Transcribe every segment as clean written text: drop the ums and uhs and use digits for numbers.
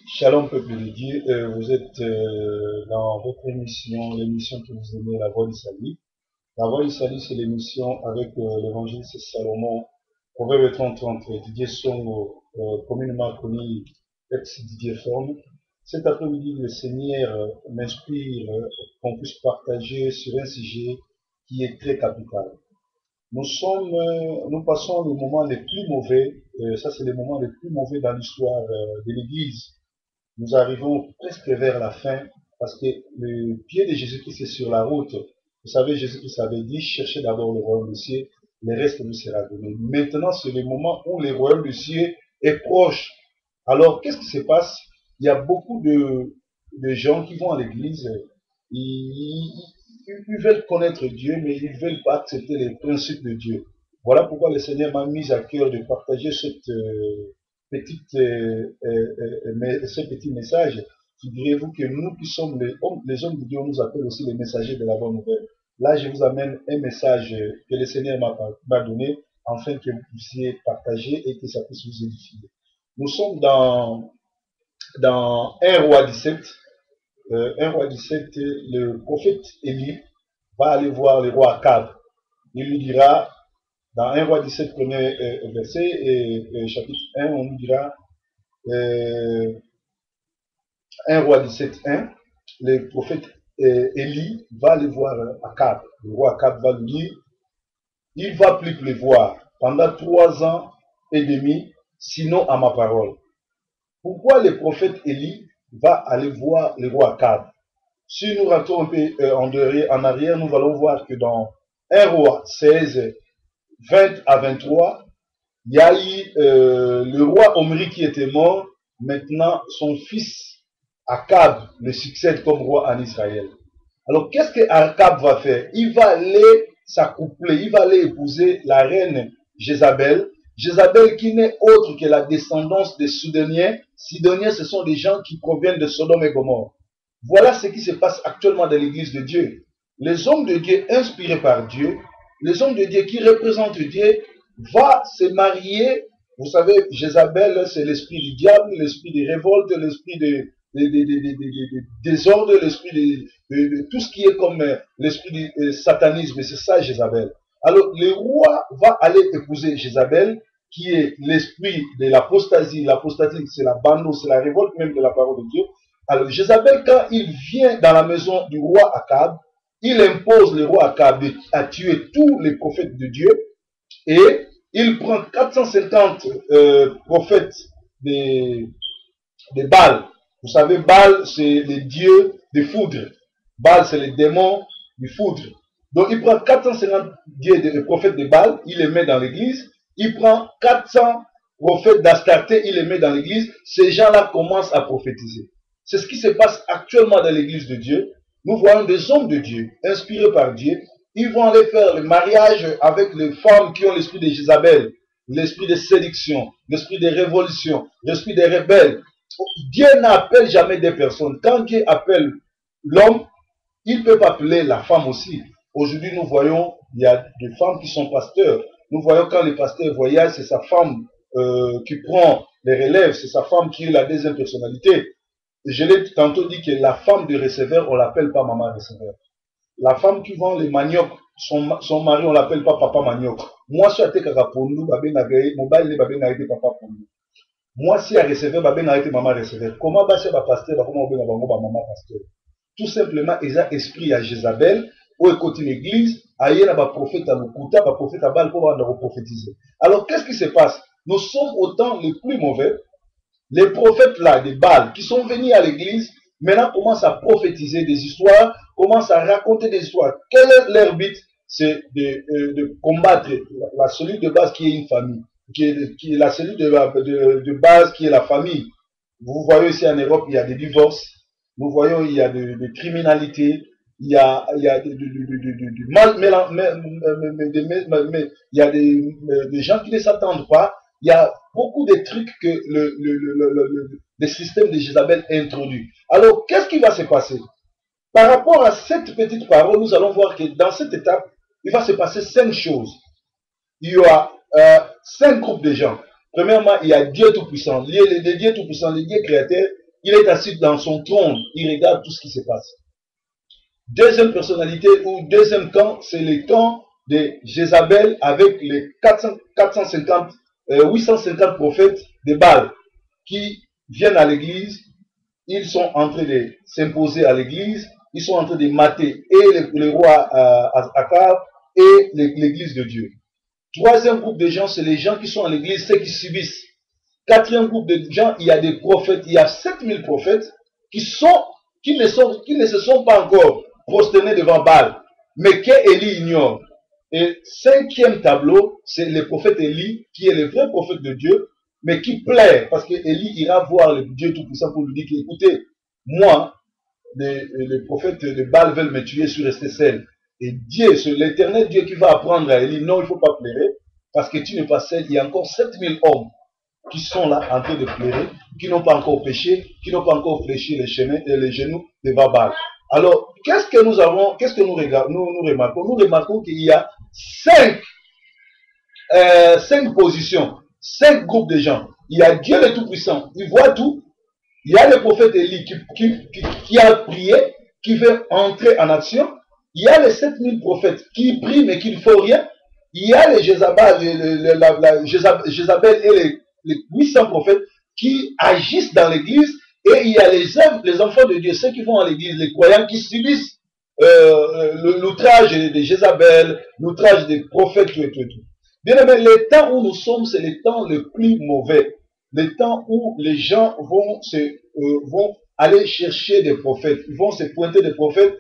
Shalom peuple de Dieu, vous êtes dans votre émission, l'émission que vous aimez, La Voix du Salut. La Voix du Salut, c'est l'émission avec l'évangéliste Salomon, Proverbe 30-30, Didier Songo, communément connu ex-Didier Forme. Cet après-midi, le Seigneur m'inspire qu'on puisse partager sur un sujet qui est très capital. Nous passons le moment les plus mauvais, ça c'est le moment les plus mauvais dans l'histoire de l'Église. Nous arrivons presque vers la fin parce que le pied de Jésus-Christ est sur la route. Vous savez, Jésus-Christ avait dit, cherchez d'abord le royaume des cieux, le reste vous sera donné. Maintenant, c'est le moment où le royaume des cieux est proche. Alors, qu'est-ce qui se passe? Il y a beaucoup de gens qui vont à l'église, ils veulent connaître Dieu, mais ils ne veulent pas accepter les principes de Dieu. Voilà pourquoi le Seigneur m'a mis à cœur de partager ce petit message. Figurez-vous que nous qui sommes les hommes de Dieu, on nous appelle aussi les messagers de la bonne nouvelle. Là, je vous amène un message que le Seigneur m'a donné, afin que vous puissiez partager et que ça puisse vous édifier. Nous sommes dans 1 roi 17. 1 roi 17, le prophète Élie va aller voir le roi Akab. Il lui dira, dans 1 roi 17, premier verset, et chapitre 1, on lui dira, 1 roi 17, 1, le prophète Élie va aller voir Akab. Le roi Akab va lui dire, il ne va plus pleuvoir pendant 3 ans et demi, sinon à ma parole. Pourquoi le prophète Élie va aller voir le roi Akab? Si nous rentrons un peu en arrière, nous allons voir que dans 1 roi 16, 20 à 23, il y a eu le roi Omri qui était mort. Maintenant, son fils Akab le succède comme roi en Israël. Alors, qu'est-ce que Akab va faire? Il va aller s'accoupler, il va aller épouser la reine Jézabel. Jézabel qui n'est autre que la descendance des Sidoniens. Sidoniens, ce sont des gens qui proviennent de Sodome et Gomorrhe. Voilà ce qui se passe actuellement dans l'église de Dieu. Les hommes de Dieu inspirés par Dieu, les hommes de Dieu qui représentent Dieu, vont se marier. Vous savez, Jézabel, c'est l'esprit du diable, l'esprit de révolte, l'esprit de désordre, l'esprit de tout ce qui est comme l'esprit du satanisme. C'est ça, Jézabel. Alors, le roi va aller épouser Jézabel, qui est l'esprit de l'apostasie. L'apostasie, c'est la bande, c'est la révolte même de la parole de Dieu. Alors, Jézabel, quand il vient dans la maison du roi Akab, il impose le roi Akab à tuer tous les prophètes de Dieu et il prend 450 prophètes de Baal. Vous savez, Baal, c'est le dieu de foudre. Baal, c'est le démon du foudre. Donc, il prend 450 prophètes de Baal, il les met dans l'église. Il prend 400 prophètes d'Astarté, il les met dans l'église. Ces gens-là commencent à prophétiser. C'est ce qui se passe actuellement dans l'église de Dieu. Nous voyons des hommes de Dieu, inspirés par Dieu. Ils vont aller faire le mariage avec les femmes qui ont l'esprit de Jézabel, l'esprit de séduction, l'esprit de révolution, l'esprit des rebelles. Dieu n'appelle jamais des personnes. Quand Dieu appelle l'homme, il peut appeler la femme aussi. Aujourd'hui, nous voyons, il y a des femmes qui sont pasteurs. Nous voyons quand le pasteur voyage, c'est sa femme qui prend les relèves, c'est sa femme qui est la deuxième personnalité. Je l'ai tantôt dit que la femme de receveur, on ne l'appelle pas maman receveur. La femme qui vend les manioc, son mari, on ne l'appelle pas papa manioc. Moi, si je suis pour nous, papa pour nous. Moi, si à receveur, maman receveur. Comment va faire pasteur, comment va maman pasteur? Tout simplement, ils ont esprit à Jézabel, ou écoute l'église, ailleurs, il y a un prophète à l'Okuta, un prophète à Baal pour prophétiser. Alors, qu'est-ce qui se passe? Nous sommes au temps les plus mauvais. Les prophètes là, des Baal, qui sont venus à l'église, maintenant commencent à prophétiser des histoires, commencent à raconter des histoires. Quel est leur but? C'est de combattre la cellule de base qui est une famille, qui est la cellule de base qui est la famille. Vous voyez ici en Europe, il y a des divorces, nous voyons il y a de criminalité, il y a du mal, mais il y a des gens qui ne s'attendent pas. Il y a beaucoup de trucs que le système de Jézabel introduit. Alors, qu'est-ce qui va se passer? Par rapport à cette petite parole, nous allons voir que dans cette étape, il va se passer 5 choses. Il y aura 5 groupes de gens. Premièrement, il y a Dieu Tout-Puissant. Les Dieu Tout-Puissant, les Dieu créateurs, Il est assis dans son trône, il regarde tout ce qui se passe. Deuxième personnalité ou deuxième camp, c'est le camp de Jézabel avec les 850 prophètes de Baal qui viennent à l'église. Ils sont en train de s'imposer à l'église, ils sont en train de mater et le roi Akab et l'église de Dieu. Troisième groupe de gens, c'est les gens qui sont à l'église, ceux qui subissent. Quatrième groupe de gens, il y a des prophètes, il y a 7000 prophètes qui ne se sont pas encore prosternés devant Baal, mais qu'Élie ignore. Et cinquième tableau, c'est le prophète Élie, qui est le vrai prophète de Dieu, mais qui plaît, parce que Élie ira voir le Dieu Tout-Puissant pour lui dire écoutez, moi, les prophètes de Baal veulent me tuer sur Estessel. Et Dieu, c'est l'éternel Dieu qui va apprendre à Élie, non, il ne faut pas pleurer, parce que tu n'es pas seul, il y a encore 7000 hommes qui sont là en train de pleurer, qui n'ont pas encore péché, qui n'ont pas encore fléchi les genoux de Baal. Alors, qu'est-ce que nous avons, qu'est-ce que nous remarquons? Nous remarquons qu'il y a 5 positions, 5 groupes de gens. Il y a Dieu le Tout-Puissant, il voit tout. Il y a le prophète Élie qui a prié, qui veut entrer en action. Il y a les 7000 prophètes qui prient mais qui ne font rien. Il y a les Jézabel et les 800 prophètes qui agissent dans l'église. Et il y a les enfants de Dieu, ceux qui vont à l'église, les croyants qui subissent l'outrage de Jézabel, l'outrage des prophètes, tout. Bien aimé, le temps où nous sommes, c'est le temps le plus mauvais. Le temps où les gens vont aller chercher des prophètes, ils vont se pointer des prophètes,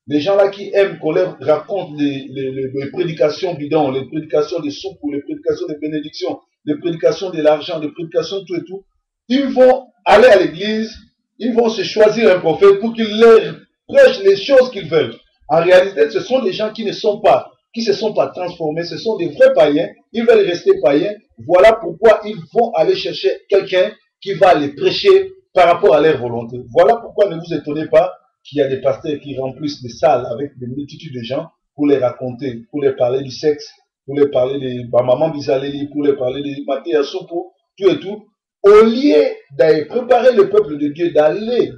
les gens là qui aiment qu'on leur raconte les prédications bidons, les prédications des soupes, les prédications des bénédictions, les prédications de l'argent, les prédications tout et tout, ils vont aller à l'église, ils vont se choisir un prophète pour qu'il leur prêche les choses qu'ils veulent. En réalité, ce sont des gens qui ne sont pas, qui se sont pas transformés, ce sont des vrais païens, ils veulent rester païens. Voilà pourquoi ils vont aller chercher quelqu'un qui va les prêcher par rapport à leur volonté. Voilà pourquoi ne vous étonnez pas qu'il y a des pasteurs qui remplissent des salles avec des multitudes de gens pour les raconter, pour les parler du sexe, pour les parler de Maman Bizaleli, pour les parler de Matéa Sopo, tout et tout. Au lieu d'aller préparer le peuple de Dieu, d'aller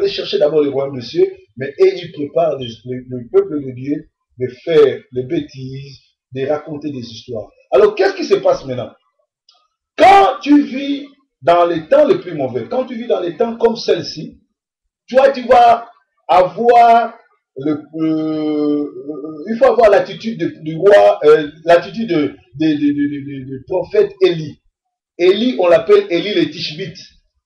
chercher d'abord le royaume de Dieu, mais ils préparent le peuple de Dieu de faire des bêtises, de raconter des histoires. Alors, qu'est-ce qui se passe maintenant? Quand tu vis dans les temps les plus mauvais, quand tu vis dans les temps comme celle-ci, toi, tu vas avoir il faut avoir l'attitude du roi, l'attitude du prophète Élie. Élie, on l'appelle Élie le Tishbite.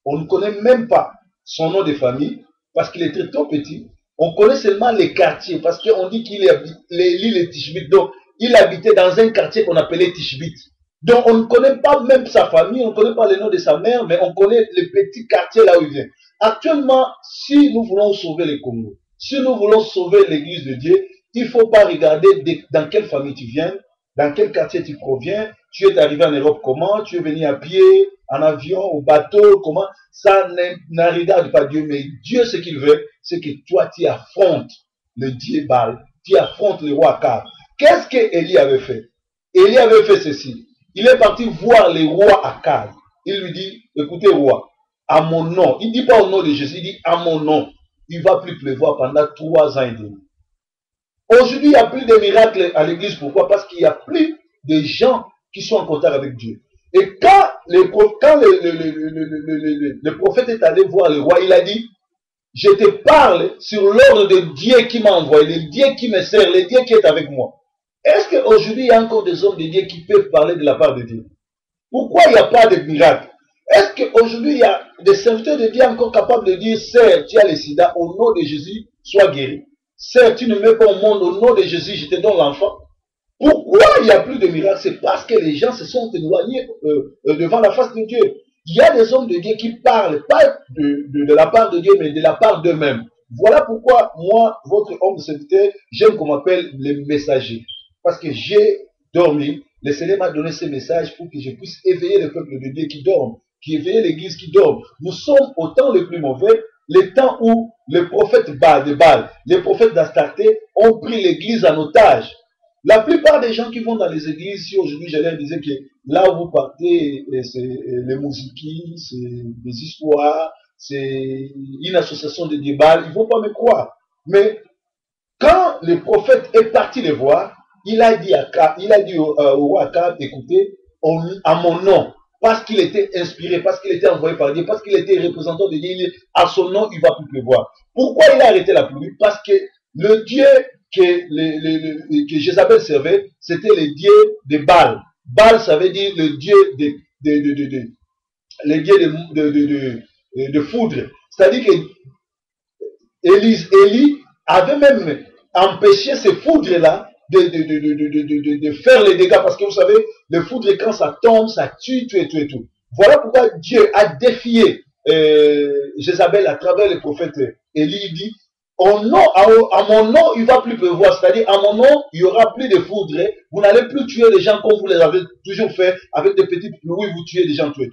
On ne connaît même pas son nom de famille parce qu'il est très petit. On connaît seulement les quartiers parce qu'on dit qu'il est Élie le Tishbite. Donc, il habitait dans un quartier qu'on appelait Tishbite. Donc, on ne connaît pas même sa famille, on ne connaît pas le nom de sa mère, mais on connaît les petits quartiers là où il vient. Actuellement, si nous voulons sauver le Congo, si nous voulons sauver l'église de Dieu, il ne faut pas regarder dans quelle famille tu viens, dans quel quartier tu proviens, tu es arrivé en Europe comment, tu es venu à pied, en avion, au bateau, comment. Ça ne regarde pas Dieu, mais Dieu, ce qu'il veut, c'est que toi, tu affrontes le Dieu Baal, tu affrontes le roi Akab. Qu'est-ce que Élie avait fait? Élie avait fait ceci. Il est parti voir le roi Akab. Il lui dit, écoutez roi, à mon nom, il ne dit pas au nom de Jésus, il dit à mon nom, il ne va plus pleuvoir pendant 3 ans et demi. Aujourd'hui, il n'y a plus de miracles à l'église. Pourquoi? Parce qu'il n'y a plus de gens qui sont en contact avec Dieu. Et quand le prophète est allé voir le roi, il a dit, je te parle sur l'ordre de Dieu qui m'a envoyé, le Dieu qui me sert, le Dieu qui est avec moi. Est-ce qu'aujourd'hui, il y a encore des hommes de Dieu qui peuvent parler de la part de Dieu? Pourquoi il n'y a pas de miracle? Est-ce qu'aujourd'hui, il y a des serviteurs de Dieu encore capables de dire, Sœur, tu as le sida, au nom de Jésus, sois guéri. Sœur, tu ne mets pas au monde, au nom de Jésus, je te donne l'enfant. Pourquoi il n'y a plus de miracles? C'est parce que les gens se sont éloignés devant la face de Dieu. Il y a des hommes de Dieu qui parlent, pas de la part de Dieu, mais de la part d'eux-mêmes. Voilà pourquoi moi, votre homme de serviteur, j'aime qu'on m'appelle les messagers. Parce que j'ai dormi, le Seigneur m'a donné ces messages pour que je puisse éveiller le peuple de Dieu qui dorme, qui éveille l'église qui dort. Nous sommes au temps le plus mauvais, les temps où les prophètes de Baal, les prophètes d'Astarté ont pris l'église en otage. La plupart des gens qui vont dans les églises, si aujourd'hui je leur disais que là où vous partez, c'est les musiques, c'est des histoires, c'est une association de débat, ils ne vont pas me croire. Mais quand le prophète est parti les voir, il a dit au roi Akab, écoutez, à mon nom, parce qu'il était inspiré, parce qu'il était envoyé par Dieu, parce qu'il était représentant de Dieu, à son nom, il ne va plus pleuvoir. Pourquoi il a arrêté la pluie? Parce que le Dieu que Jézabel servait, c'était le Dieu de Baal. Baal, ça veut dire le Dieu de foudre. C'est-à-dire que Élie avait même empêché ces foudres-là de faire les dégâts. Parce que vous savez, les foudres, quand ça tombe, ça tue, tout. Voilà pourquoi Dieu a défié Jézabel à travers le prophète Élie. Il dit, à mon nom, il ne va plus pleuvoir. C'est-à-dire, à mon nom, il n'y aura plus de foudre. Vous n'allez plus tuer les gens comme vous les avez toujours fait, avec des petites pluies, vous tuez les gens, tout.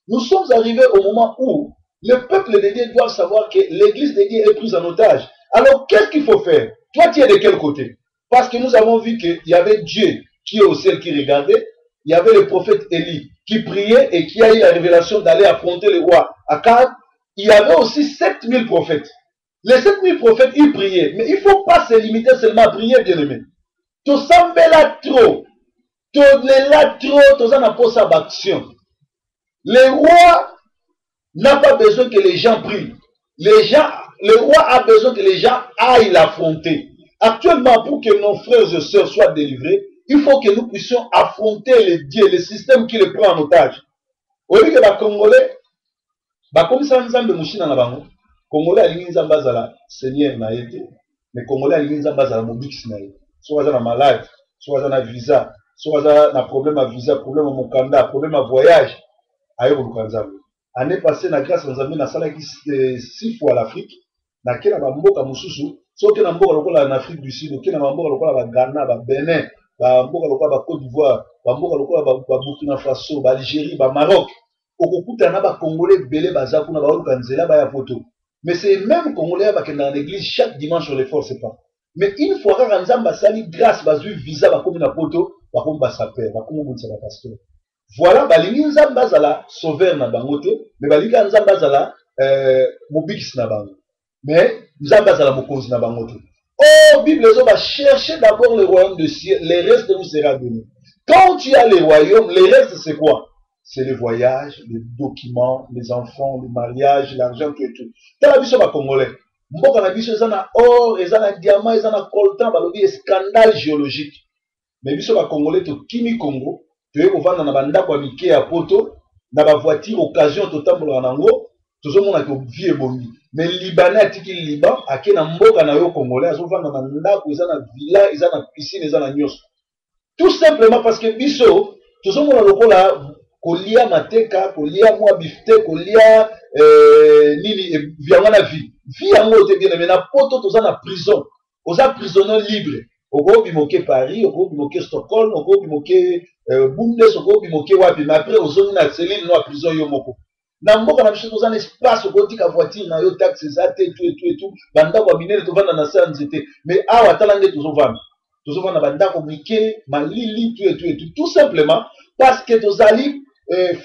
Nous sommes arrivés au moment où le peuple de Dieu doit savoir que l'église de Dieu est prise en otage. Alors, qu'est-ce qu'il faut faire? Toi, tu es de quel côté? Parce que nous avons vu qu'il y avait Dieu qui est au ciel qui regardait, il y avait le prophète Élie qui priait et qui a eu la révélation d'aller affronter le roi Akab. Il y avait aussi 7000 prophètes. Les 7000 prophètes, ils priaient. Mais il ne faut pas se limiter seulement à prier, bien aimé. Tout ça là trop. Tout là trop, tout ça n'a pas sa action. Le roi n'a pas besoin que les gens prient. Le roi a besoin que les gens aillent l'affronter. Actuellement, pour que nos frères et sœurs soient délivrés, il faut que nous puissions affronter les dieux, le système qui les prend en otage. Au lieu que les Congolais, comme ça, nous avons des bango. Congolais alingi nzamba zala seigneur na été, mais Congolais alingi nzamba zala mobix na été. Soit na malade, soit na visa, soit na problème à visa, problème à mokanda, problème à voyage, ayo lukanza. Année passée na grâce nzambe na sala ki 6 fois l'Afrique, na kena ba mboka mususu, so kena mboka lokola en Afrique du Sud, kena mboka lokola ba Ghana, ba Benin, ba mboka lokola ba Côte d'Ivoire, ba mboka lokola ba Burkina Faso, ba Algérie, ba Maroc. Okukuta na ba Congolais belé baza kuna ba lukanzela ba ya photo. Mais c'est même Congolais qui sont dans l'église chaque dimanche sur les forces, c'est pas. Mais une fois que Nzamba sali grâce à visa comme une poto, comme sa père, comme un pasteur. Voilà, balingi Nzamba zala sauveur na bangote, mais balingi Nzamba zala mobix na bango. Mais Nzamba zala mokonzi na bangote. Oh, Bible va chercher d'abord le royaume de ciel, le reste vous sera donné. Quand tu as le royaume, le reste c'est quoi? C'est les voyages, les documents, les enfants, le mariage, l'argent, tout et tout. Dans la vie, c'est Congolais. Mboka na biso ezana or, ezana diamant, ezana coltan, balobi scandale géologique. Mais biso ba Congolais to kimi Congo, to yeko vanda na banda kwa mike ya poto, na ba voiture occasion to tambola nango, tozo mona ko vie bongi. Mais Libanais atiki Liban, ake na mboka na yo Congolais, azo vanda na ndako, ezana villa, ezana piscine, ezana nyos. Tout simplement parce que biso, tozo mona lokola kolia mateka, kolia mwa bifte, kolia nini vianga na vie. Vie yango te bien mais na poto toza na prison. Oza prisonnier libre. Oko bimoke Paris, oko bimoke Stockholm, oko bimoke Bundes, oko bimoke wapi. Mais après ozongi na cellule no prison yo moko. Na mboka na biso toza na espace oko tika voiture na yo taxi za te tout. Banda kwa minene to vanda na sa nzete. Mais awa talande tozo vanda. Tozo vanda banda ko mike malili tout. Tout simplement parce que tozali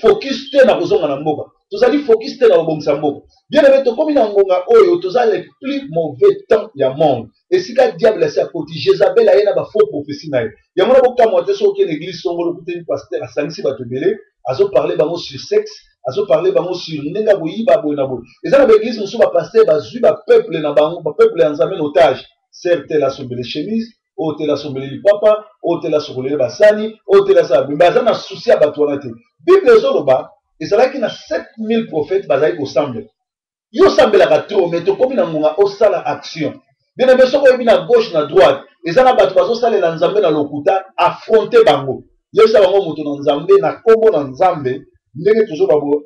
focus te na kozonga na mboka. Tozali focus te na kobongisa mboka. Bien aimé, tokomi na ngonga oyo tozali le plus mauvais temps ya monde. Et sika diable esi akoti Jézabel aye na ba faux prophétie na ye. Yango na bokamwa te soki na église songolo kuteni pasteur asangisi bato ebele, azo parler bango sur sexe, azo parler bango sur ndenge boyiba boye na boye. Eza na ba église mosusu ba pasteur bazwi ba peuple na bango, ba peuple ya nzambe na otage. Certes la sombele chemise, ote la sombele lipapa, ote la sokolele basani, ote la sa baza na souci ya bato wana te. Bible ezoloba ezalaki na 7000 prophètes bazali kosamble. Yo sambelaka trop mais tokomi na ngonga osala action. Bien aimé soko yebi na gauche na droite, ezana bato bazosalela nzambe na lokuta affronter bango. Yebisa bango moto na nzambe na kombo na nzambe ndenge tozoba bo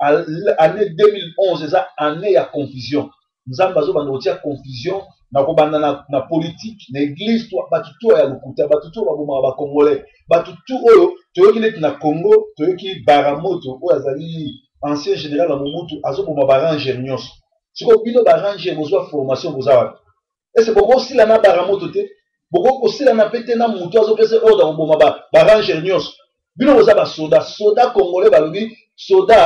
année 2011 eza année ya confusion. Nzambe azobanda kotia confusion na kobanda na politique na église to bato to ya lokuta bato to baboma ba congolais bato to oyo toyoki neti na Congo toyoki Baramoto oyo azali ancien général na Mobutu azoboma baranger nyonso siko bino baranger bozwa formation bozawa et c'est beaucoup aussi la na Baramoto te beaucoup aussi la na pete na mutu azopesa ordre koboma baranger nyonso bino boza ba soda congolais balobi soda